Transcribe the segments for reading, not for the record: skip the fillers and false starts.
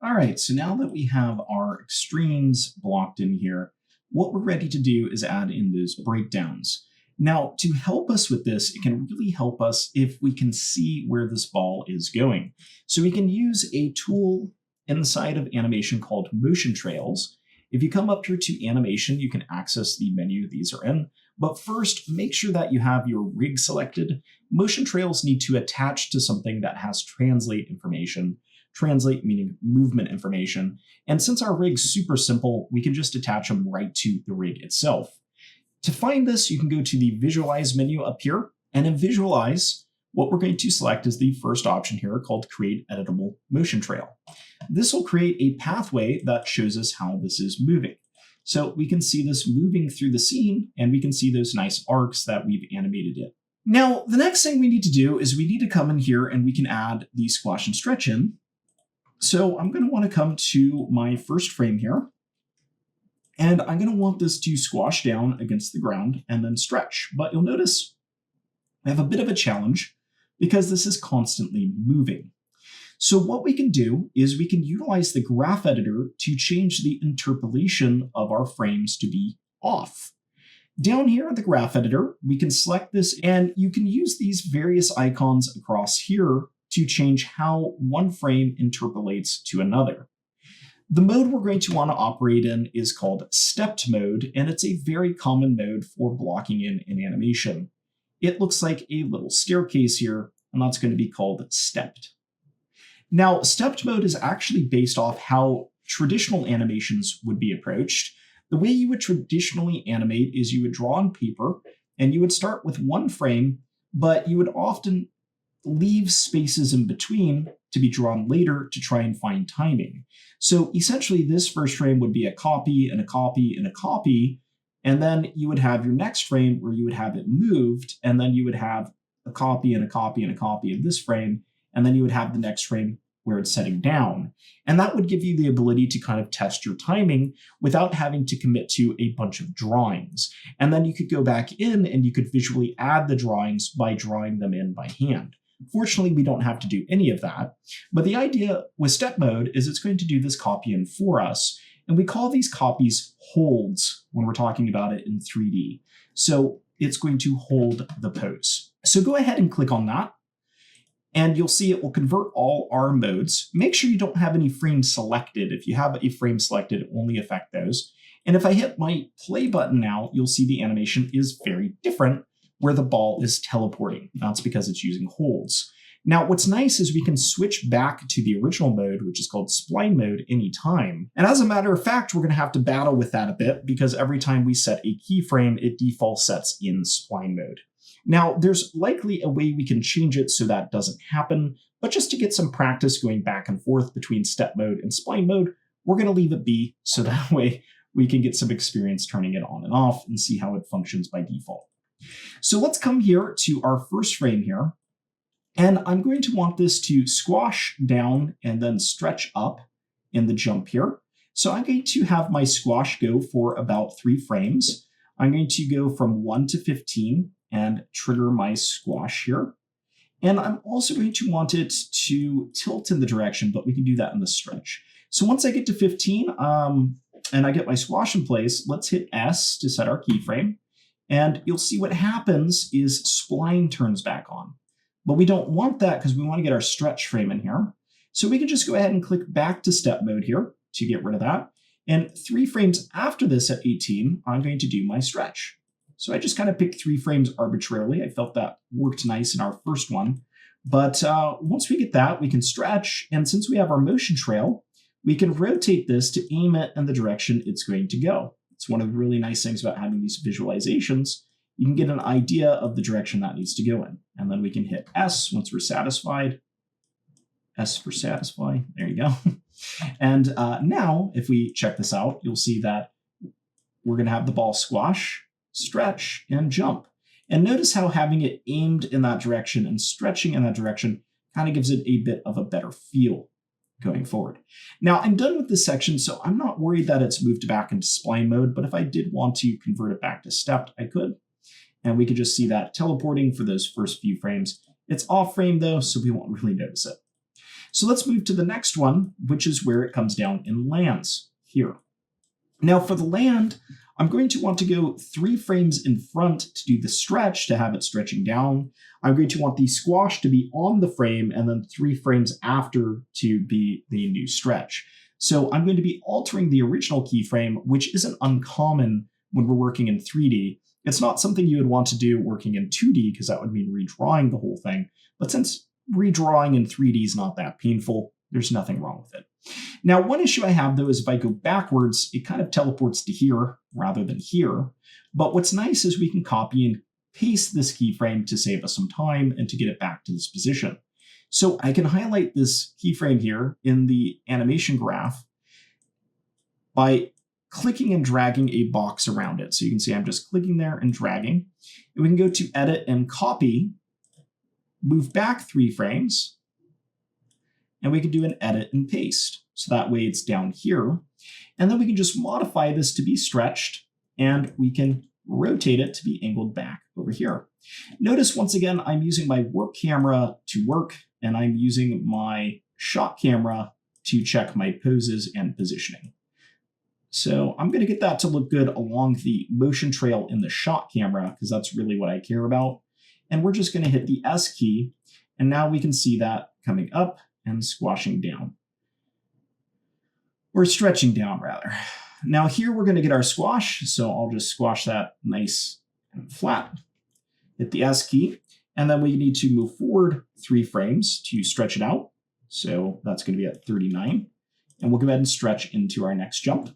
All right, so now that we have our extremes blocked in here, what we're ready to do is add in those breakdowns. Now, to help us with this, it can really help us if we can see where this ball is going. So we can use a tool inside of animation called motion trails. If you come up here to animation, you can access the menu these are in. But first, make sure that you have your rig selected. Motion trails need to attach to something that has translate information. Translate meaning movement information. And since our rig's super simple, we can just attach them right to the rig itself. To find this, you can go to the Visualize menu up here, and in Visualize, what we're going to select is the first option here called Create Editable Motion Trail. This will create a pathway that shows us how this is moving. So we can see this moving through the scene, and we can see those nice arcs that we've animated in. Now, the next thing we need to do is we need to come in here and we can add the squash and stretch in. So I'm going to want to come to my first frame here, and I'm going to want this to squash down against the ground and then stretch. But you'll notice I have a bit of a challenge because this is constantly moving. So what we can do is we can utilize the graph editor to change the interpolation of our frames to be off. Down here in the graph editor, we can select this, and you can use these various icons across here to change how one frame interpolates to another. The mode we're going to want to operate in is called stepped mode, and it's a very common mode for blocking in animation. It looks like a little staircase here, and that's going to be called stepped. Now, stepped mode is actually based off how traditional animations would be approached. The way you would traditionally animate is you would draw on paper, and you would start with one frame, but you would often leave spaces in between to be drawn later to try and find timing. So essentially this first frame would be a copy and a copy and a copy, and then you would have your next frame where you would have it moved, and then you would have a copy and a copy and a copy of this frame, and then you would have the next frame where it's setting down. And that would give you the ability to kind of test your timing without having to commit to a bunch of drawings. And then you could go back in and you could visually add the drawings by drawing them in by hand. Fortunately, we don't have to do any of that, but the idea with step mode is it's going to do this copy in for us, and we call these copies holds when we're talking about it in 3D. So it's going to hold the pose. So go ahead and click on that, and you'll see it will convert all our modes. Make sure you don't have any frames selected. If you have a frame selected, it will only affect those. And if I hit my play button now, you'll see the animation is very different, where the ball is teleporting. That's because it's using holds. Now, what's nice is we can switch back to the original mode, which is called spline mode, anytime. And as a matter of fact, we're going to have to battle with that a bit because every time we set a keyframe, it default sets in spline mode. Now, there's likely a way we can change it so that doesn't happen, but just to get some practice going back and forth between step mode and spline mode, we're going to leave it be so that way we can get some experience turning it on and off and see how it functions by default. So let's come here to our first frame here, and I'm going to want this to squash down and then stretch up in the jump here. So I'm going to have my squash go for about 3 frames. I'm going to go from 1 to 15 and trigger my squash here. And I'm also going to want it to tilt in the direction, but we can do that in the stretch. So once I get to 15 and I get my squash in place, let's hit S to set our keyframe. And you'll see what happens is spline turns back on. But we don't want that because we want to get our stretch frame in here. So we can just go ahead and click back to step mode here to get rid of that. And 3 frames after this at 18, I'm going to do my stretch. So I just kind of picked 3 frames arbitrarily. I felt that worked nice in our first one. But once we get that, we can stretch. And since we have our motion trail, we can rotate this to aim it in the direction it's going to go. It's one of the really nice things about having these visualizations. You can get an idea of the direction that needs to go in. And then we can hit S once we're satisfied. S for satisfy. There you go. And now, if we check this out, you'll see that we're going to have the ball squash, stretch, and jump. And notice how having it aimed in that direction and stretching in that direction kind of gives it a bit of a better feel going forward. Now, I'm done with this section, so I'm not worried that it's moved back into spline mode, but if I did want to convert it back to stepped, I could. And we could just see that teleporting for those first few frames. It's off frame though, so we won't really notice it. So let's move to the next one, which is where it comes down and lands here. Now for the land, I'm going to want to go 3 frames in front to do the stretch, to have it stretching down. I'm going to want the squash to be on the frame, and then 3 frames after to be the new stretch. So I'm going to be altering the original keyframe, which isn't uncommon when we're working in 3D. It's not something you would want to do working in 2D, because that would mean redrawing the whole thing. But since redrawing in 3D is not that painful, there's nothing wrong with it. Now, one issue I have, though, is if I go backwards, it kind of teleports to here rather than here. But what's nice is we can copy and paste this keyframe to save us some time and to get it back to this position. So I can highlight this keyframe here in the animation graph by clicking and dragging a box around it. So you can see I'm just clicking there and dragging. And we can go to Edit and Copy, move back 3 frames, and we can do an edit and paste. So that way it's down here. And then we can just modify this to be stretched, and we can rotate it to be angled back over here. Notice once again, I'm using my work camera to work, and I'm using my shot camera to check my poses and positioning. So I'm going to get that to look good along the motion trail in the shot camera, because that's really what I care about. And we're just going to hit the S key, and now we can see that coming up and squashing down. Or stretching down, rather. Now here we're going to get our squash, so I'll just squash that nice and flat. Hit the S key, and then we need to move forward 3 frames to stretch it out. So that's going to be at 39. And we'll go ahead and stretch into our next jump.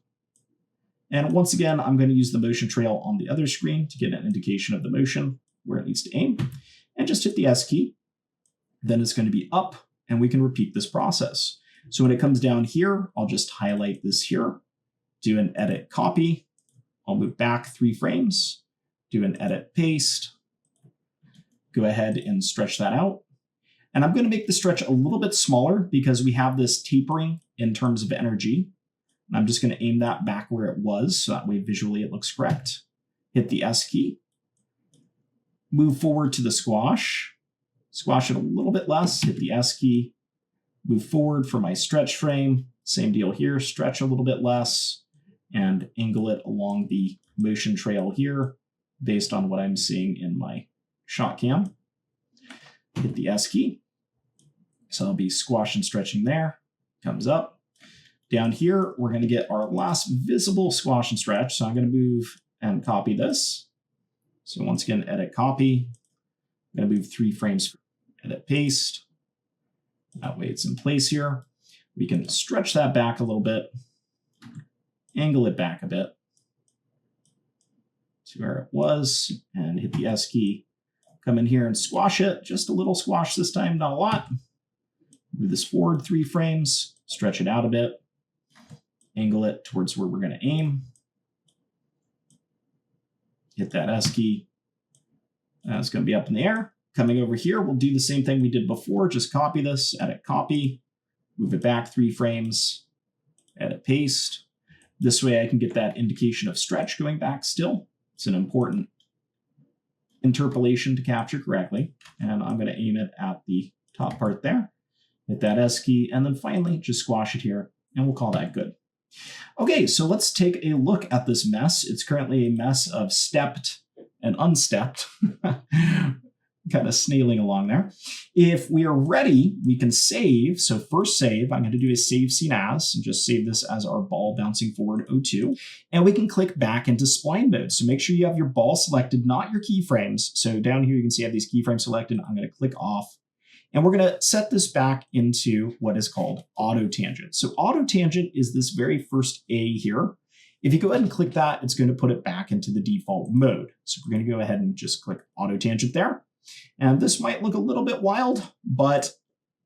And once again, I'm going to use the motion trail on the other screen to get an indication of the motion, where it needs to aim. And just hit the S key. Then it's going to be up, and we can repeat this process. So when it comes down here, I'll just highlight this here, do an edit copy. I'll move back 3 frames, do an edit paste, go ahead and stretch that out. And I'm going to make the stretch a little bit smaller because we have this tapering in terms of energy. And I'm just going to aim that back where it was, so that way visually it looks correct. Hit the S key, move forward to the squash, squash it a little bit less, hit the S key, move forward for my stretch frame, same deal here, stretch a little bit less, and angle it along the motion trail here based on what I'm seeing in my shot cam. Hit the S key. So I'll be squash and stretching there, comes up. Down here, we're going to get our last visible squash and stretch. So I'm going to move and copy this. So once again, edit copy. I'm going to move 3 frames, edit paste. That way it's in place here. We can stretch that back a little bit, angle it back a bit to where it was, and hit the S key. Come in here and squash it, just a little squash this time, not a lot. Move this forward 3 frames, stretch it out a bit, angle it towards where we're going to aim. Hit that S key. It's going to be up in the air. Coming over here, we'll do the same thing we did before. Just copy this, edit copy, move it back 3 frames, edit paste. This way I can get that indication of stretch going back still. It's an important interpolation to capture correctly. And I'm going to aim it at the top part there. Hit that S key, and then finally just squash it here, and we'll call that good. Okay, so let's take a look at this mess. It's currently a mess of stepped and unstepped. Kind of snailing along there. If we are ready, we can save. So first save, I'm going to do a save scene as, and just save this as our ball bouncing forward 02. And we can click back into spline mode. So make sure you have your ball selected, not your keyframes. So down here, you can see I have these keyframes selected. I'm going to click off. And we're going to set this back into what is called auto tangent. So auto tangent is this very first A here. If you go ahead and click that, it's going to put it back into the default mode. So we're going to go ahead and just click auto tangent there. And this might look a little bit wild, but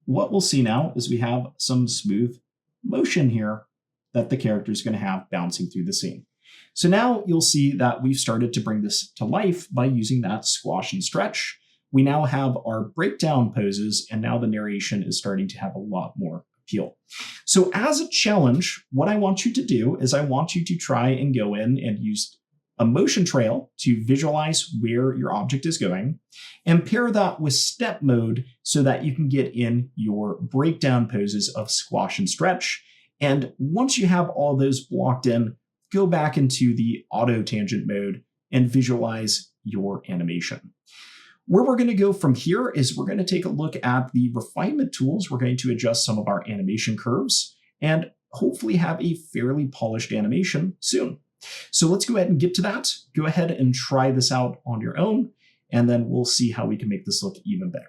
what we'll see now is we have some smooth motion here that the character is going to have bouncing through the scene. So now you'll see that we've started to bring this to life by using that squash and stretch. We now have our breakdown poses, and now the narration is starting to have a lot more appeal. So as a challenge, what I want you to do is I want you to try and go in and use a motion trail to visualize where your object is going, and pair that with step mode so that you can get in your breakdown poses of squash and stretch. And once you have all those blocked in, go back into the auto tangent mode and visualize your animation. Where we're going to go from here is we're going to take a look at the refinement tools. We're going to adjust some of our animation curves and hopefully have a fairly polished animation soon. So let's go ahead and get to that. Go ahead and try this out on your own, and then we'll see how we can make this look even better.